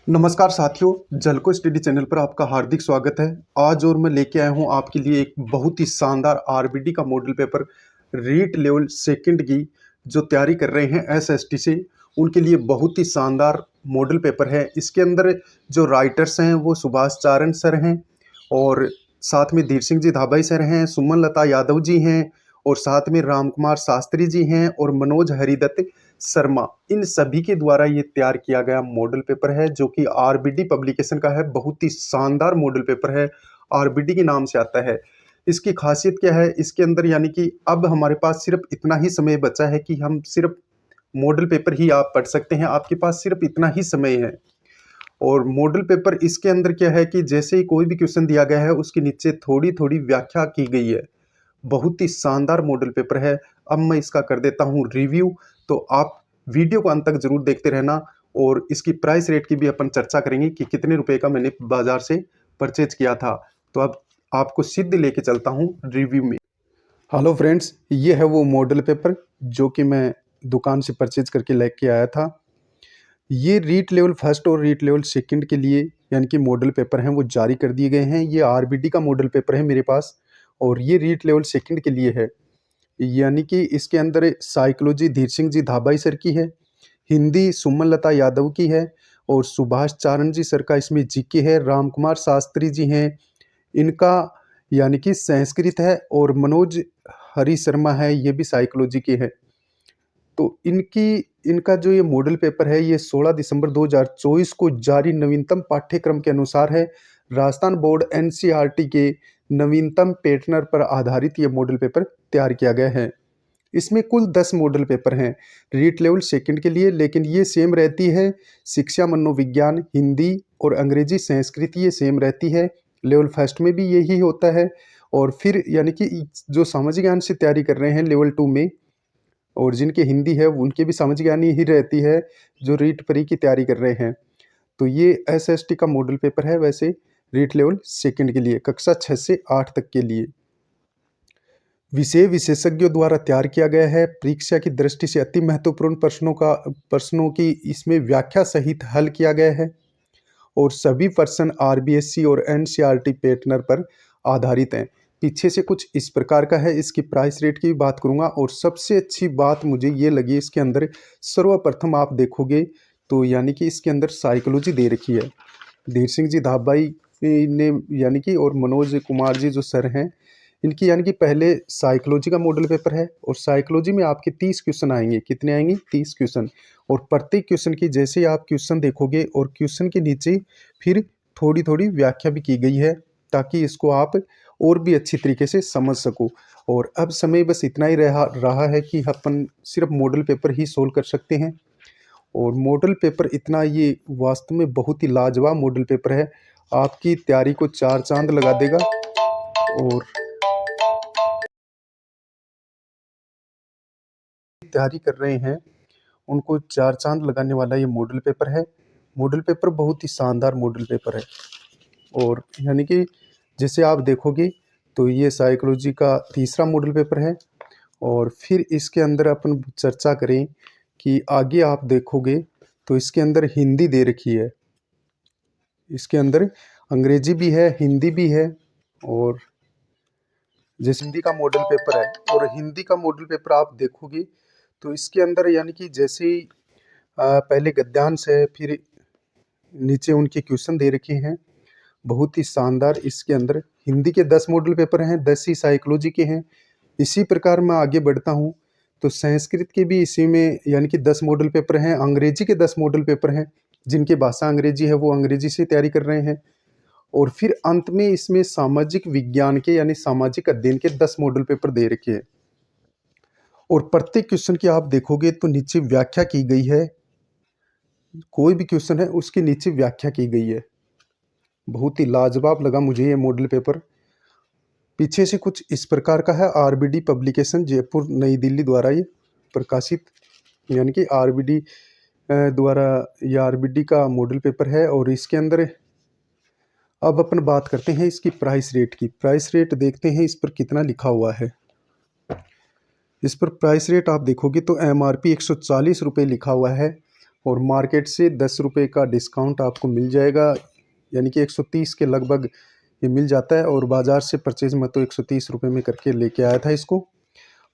नमस्कार साथियों, झलको study channel पर आपका हार्दिक स्वागत है। आज और मैं लेके आया हूं आपके लिए एक बहुत ही शानदार आरबीडी का model paper REET level second की जो तैयारी कर रहे हैं एसएसटी से, उनके लिए बहुत ही शानदार मॉडल पेपर है। इसके अंदर जो राइटर्स हैं वो सुभाष चारण सर हैं और साथ में धीर सिंह जी धाबाई सर हैं, सुमन लता यादव जी हैं और साथ में राम कुमार शास्त्री जी हैं और मनोज हरिदत्त शर्मा। इन सभी के द्वारा ये तैयार किया गया मॉडल पेपर है जो कि आरबीडी पब्लिकेशन का है। बहुत ही शानदार मॉडल पेपर है, आरबीडी के नाम से आता है। इसकी खासियत क्या है, इसके अंदर यानी कि अब हमारे पास सिर्फ इतना ही समय बचा है कि हम सिर्फ मॉडल पेपर ही आप पढ़ सकते हैं। आपके पास सिर्फ इतना ही समय है। और मॉडल पेपर इसके अंदर क्या है कि जैसे ही कोई भी क्वेश्चन दिया गया है उसके नीचे थोड़ी थोड़ी व्याख्या की गई है। बहुत ही शानदार मॉडल पेपर है। अब मैं इसका कर देता हूँ रिव्यू, तो आप वीडियो को अंत तक जरूर देखते रहना। और इसकी प्राइस रेट की भी अपन चर्चा करेंगे कि कितने रुपए का मैंने बाजार से परचेज किया था। तो अब आपको सीधे लेके चलता हूँ रिव्यू में। हेलो फ्रेंड्स, ये है वो मॉडल पेपर जो कि मैं दुकान से परचेज करके लेके आया था। ये रीट लेवल फर्स्ट और रीट लेवल सेकंड के लिए यानी कि मॉडल पेपर हैं वो जारी कर दिए गए हैं। ये आरबीडी का मॉडल पेपर है मेरे पास और ये रीट लेवल सेकंड के लिए है। यानी कि इसके अंदर साइकोलॉजी धीर सिंह जी धाबाई सर की है, हिंदी सुमन लता यादव की है और सुभाष चारण जी सर का इसमें जीके है, राम कुमार शास्त्री जी हैं इनका यानी कि संस्कृत है और मनोज हरि शर्मा है, ये भी साइकोलॉजी के है। तो इनका जो ये मॉडल पेपर है ये 16 दिसंबर 2024 को जारी नवीनतम पाठ्यक्रम के अनुसार है। राजस्थान बोर्ड एनसीईआरटी के नवीनतम पैटर्न पर आधारित ये मॉडल पेपर तैयार किया गया है। इसमें कुल 10 मॉडल पेपर हैं रीट लेवल सेकंड के लिए, लेकिन ये सेम रहती है। शिक्षा मनोविज्ञान, हिंदी और अंग्रेजी संस्कृत ये सेम रहती है। लेवल फर्स्ट में भी यही होता है। और फिर यानी कि जो सामाजिक ज्ञान से तैयारी कर रहे हैं लेवल 2 में और जिनके हिंदी है उनके भी सामाजिक ज्ञान ही रहती है जो रीट प्री की तैयारी कर रहे हैं। तो ये एसएसटी का मॉडल पेपर है वैसे रीट लेवल सेकंड के लिए, कक्षा 6 से 8 तक के लिए। विषय विशेषज्ञों द्वारा तैयार किया गया है। परीक्षा की दृष्टि से अति महत्वपूर्ण प्रश्नों की इसमें व्याख्या सहित हल किया गया है और सभी प्रश्न आरबीएससी और एनसीईआरटी पैटर्न पर आधारित हैं। पीछे से कुछ इस प्रकार का है। इसकी प्राइस रेट की भी बात करूंगा और सबसे अच्छी बात मुझे ये लगी इसके अंदर, सर्वप्रथम आप देखोगे तो यानी कि इसके अंदर साइकोलॉजी दे रखी है। धीर सिंह जी धाबाई ने यानी कि और मनोज कुमार जी जो सर हैं इनकी यानी कि पहले साइकोलॉजी का मॉडल पेपर है और साइकोलॉजी में आपके 30 क्वेश्चन आएंगे। कितने आएंगे? 30 क्वेश्चन। और प्रत्येक क्वेश्चन की जैसे आप क्वेश्चन देखोगे और क्वेश्चन के नीचे फिर थोड़ी थोड़ी व्याख्या भी की गई है ताकि इसको आप और भी अच्छी तरीके से समझ सको। और अब समय बस इतना ही रहा है कि अपन सिर्फ मॉडल पेपर ही सोल्व कर सकते हैं। और मॉडल पेपर इतना ये वास्तव में बहुत ही लाजवाब मॉडल पेपर है, आपकी तैयारी को 4 चांद लगा देगा। और तैयारी कर रहे हैं उनको 4 चांद लगाने वाला ये मॉडल पेपर है। मॉडल पेपर बहुत ही शानदार मॉडल पेपर है। और यानी कि जैसे आप देखोगे तो ये साइकोलॉजी का तीसरा मॉडल पेपर है। और फिर इसके अंदर अपन चर्चा करें कि आगे आप देखोगे तो इसके अंदर हिंदी दे रखी है, इसके अंदर अंग्रेजी भी है, हिंदी भी है। और जैसे हिंदी का मॉडल पेपर है और हिंदी का मॉडल पेपर आप देखोगे तो इसके अंदर यानी कि जैसे ही पहले गद्यांश है, फिर नीचे उनके क्वेश्चन दे रखे हैं। बहुत ही शानदार इसके अंदर हिंदी के 10 मॉडल पेपर हैं, 10 ही साइकोलॉजी के हैं। इसी प्रकार मैं आगे बढ़ता हूँ तो संस्कृत के भी इसी में यानी कि 10 मॉडल पेपर हैं, अंग्रेजी के 10 मॉडल पेपर हैं। जिनकी भाषा अंग्रेजी है वो अंग्रेजी से तैयारी कर रहे हैं। और फिर अंत में इसमें सामाजिक विज्ञान के यानी सामाजिक अध्ययन के 10 मॉडल पेपर दे रखे हैं। और प्रत्येक क्वेश्चन की आप देखोगे तो नीचे व्याख्या की गई है। कोई भी क्वेश्चन है उसके नीचे व्याख्या की गई है। बहुत ही लाजवाब लगा मुझे ये मॉडल पेपर। पीछे से कुछ इस प्रकार का है। आरबीडी पब्लिकेशन जयपुर नई दिल्ली द्वारा ये प्रकाशित यानी कि आरबीडी द्वारा ये आरबीडी का मॉडल पेपर है। और इसके अंदर अब अपन बात करते हैं इसकी प्राइस रेट की। प्राइस रेट देखते हैं इस पर कितना लिखा हुआ है। इस पर प्राइस रेट आप देखोगे तो एमआरपी 140 रुपये लिखा हुआ है और मार्केट से 10 रुपये का डिस्काउंट आपको मिल जाएगा, यानी कि 130 के लगभग ये मिल जाता है। और बाज़ार से परचेज़ में तो 130 रुपये में करके लेके आया था इसको।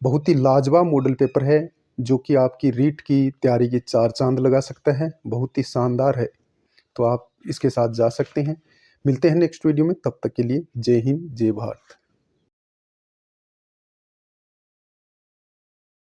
बहुत ही लाजवाब मॉडल पेपर है, जो कि आपकी रीट की तैयारी की 4 चाँद लगा सकता है। बहुत ही शानदार है, तो आप इसके साथ जा सकते हैं। मिलते हैं नेक्स्ट वीडियो में, तब तक के लिए जय हिंद, जय भारत।